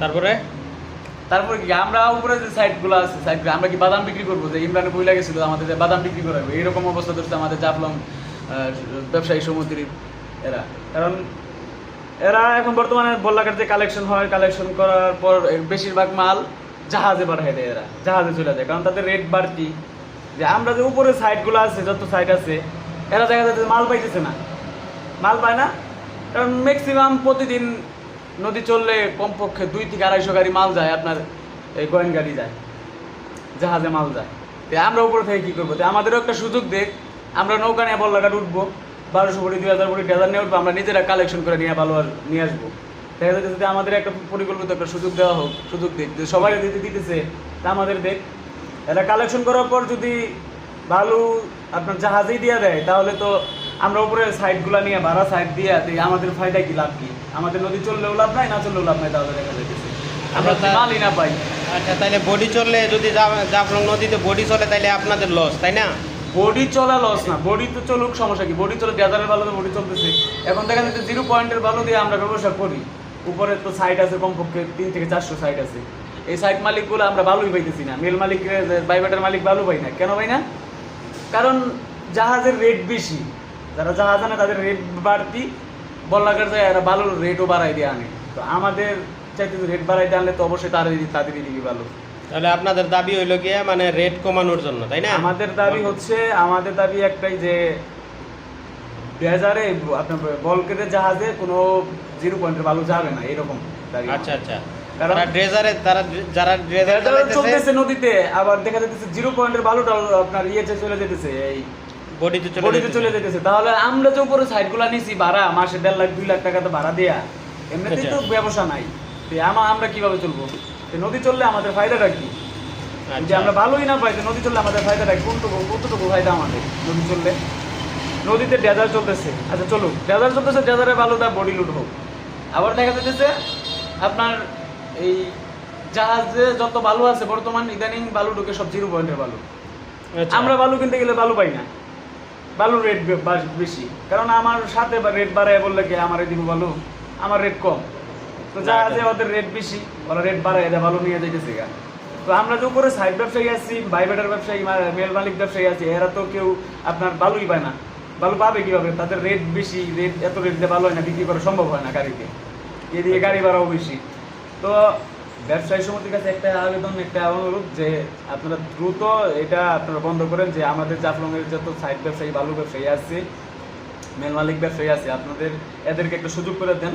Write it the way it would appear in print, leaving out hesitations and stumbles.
তারপরে তারপরে কি আমরা উপরে যে সাইটগুলো আছে সাইটগুলো আমরা কি বাদাম বিক্রি করবো, যে ইমরানে বইলা গেছিল আমাদের যে বাদাম বিক্রি করাবো, এইরকম অবস্থা ধরছে আমাদের জাফলং ব্যবসায়ী সমিতির এরা। কারণ এরা এখন বর্তমানে বল্লাকার যে কালেকশন হয়, কালেকশন করার পর বেশিরভাগ মাল জাহাজে পাঠায় দেয়, এরা জাহাজে চলে যায়, কারণ তাদের রেট বাড়তি। যে আমরা যে উপরে সাইটগুলো আছে, যত সাইট আছে, এরা দেখা যাচ্ছে মাল পাইতেছে না, মাল পায় না। কারণ ম্যাক্সিমাম প্রতিদিন নদী চললে কমপক্ষে 2 থেকে 250 গাড়ি মাল যায়, আপনার এই গোয়েন গাড়ি যায়, জাহাজে মাল যায়। তো আমরা উপরে থেকে কী করবো? তো আমাদেরও একটা সুযোগ দেখ, আমরা নৌকা নিয়ে বল্লাঘাট উঠবো, 1200 কোটি 2000 কোটি ডেজার নিয়ে উঠবো, আমরা নিজেরা কালেকশন করে নিয়ে ভালো নিয়ে আসবো। দেখা যাচ্ছে যদি আমাদের একটা পরিকল্পিত একটা সুযোগ দেওয়া হোক, সুযোগ দেখ, যে সবাই দিতেছে, তা আমাদের দেখ। এটা কালেকশন করার পর যদি ভালো আপনার জাহাজেই দিয়ে দেয়, তাহলে তো আমরা উপরে সাইডগুলো নিয়ে ভাড়া সাইড দিয়ে আমাদের ফায়দা কি, লাভ কি? আমাদের নদী চললেও লাভ নাই, না চললেও লাভ নাই, তাহলে দেখা যাইতেছে আমরা মালই না পাই। আচ্ছা, তাহলে বডি চললে যদি জাফলং নদীতে বডি চলে তাহলে আপনাদের লস, তাই না? বডি চলা লস না, বডি তো চলুক, সমস্যা কি? বডি চলে ডেজারের ভালো তো বডি চলতেছে। এখন দেখা যাচ্ছে 0 পয়েন্টের ভালো দিয়ে আমরা ব্যবসা করি, উপরে তো সাইট আছে কমপক্ষে 3 থেকে 400 সাইট আছে। এই সাইট মালিকগুলো আমরা ভালোই পাইতেছি না, মেল মালিক প্রাইভেটের মালিক ভালো পাই না। কেন পাই না? কারণ জাহাজের রেট বেশি, যারা জাহাজ আনে তাদের রেট বাড়তি, বল্লাঘাট যায় এরা ভালো রেটও বাড়াই দিয়ে আনে। তো আমাদের চাইতে রেট বাড়াই দিয়ে আনলে তো অবশ্যই তাদেরই দিবি ভালো। তাহলে আপনাদের দাবি হইলো গিয়ে মানে রেট কমানোর জন্য, তাই না? আমাদের দাবি একটাই, যে ডেজারে আপনার বলকের জাহাজে কোনো 0 পয়েন্টের ভালো যাবে না, এরকম দাবি। আচ্ছা আচ্ছা, কারণ যারা ড্রেজার চলতেছে নদীতে, আবার দেখা যাচ্ছে 0 পয়েন্টের ভালোটা আপনার ইয়েতে চলে যেতেছে, এই বডিতে চলে যেতেছে। তাহলে আমরা যে উপরে সাইডগুলো নিছি ভাড়া, মাসে 1.5 লাখ 2 লাখ টাকা তো ভাড়া দেয়া, এমনিতেই তো ব্যবসা নাই। তো আমরা কিভাবে চলবো? নদী চললে আমাদের ফায়দাটা কি? যে আমরা ভালোই না পাই, নদী চললে আমাদের ফায়দাটা কতটুকু ফায়দা আমাদের নদী চললে? নদীতে ডেজার চলতেছে, আচ্ছা চলুক, ডেজার চলতেছে, ডেজারে ভালোটা বডি লুট হোক। আবার দেখা যাচ্ছে আপনার এই জাহাজে যত বালু আছে বর্তমান ইদানিং বালু ঢুকে সব 0 পয়েন্টের বালু। আমরা বালু কিনতে গেলে বালু পাই না, বালুর রেট বেশি। কারণ আমার সাথে রেট বাড়ায় বললে কি আমার দিব বালু, আমার রেট কম, তো জাহাজে ওদের রেট বেশি, ওরা রেট বাড়ায় দেয়, বালু নিয়ে যাইতেছে গা। তো আমরা যে উপরে সাইড ব্যবসায়ী আছি, বাইবেটার ব্যবসায়ী, মেল মালিক ব্যবসায়ী আছি, এরা তো কেউ আপনার বালুই পায় না। বালু পাবে কিভাবে? তাদের রেট বেশি, এত রেট দিয়ে ভালো হয় না, বিক্রি করা সম্ভব হয় না গাড়িতে, এদিকে গাড়ি ভাড়াও বেশি। তো ব্যবসায়ী সমিতির কাছে একটা আবেদন, একটা অনুরোধ, যে আপনারা দ্রুত এটা আপনারা বন্ধ করেন, যে আমাদের জাফলংয়ের যত সাইড ব্যবসায়ী, বালু ব্যবসায়ী আছে, মেল মালিক ব্যবসায়ী আছে, এদেরকে একটা সুযোগ করে দেন।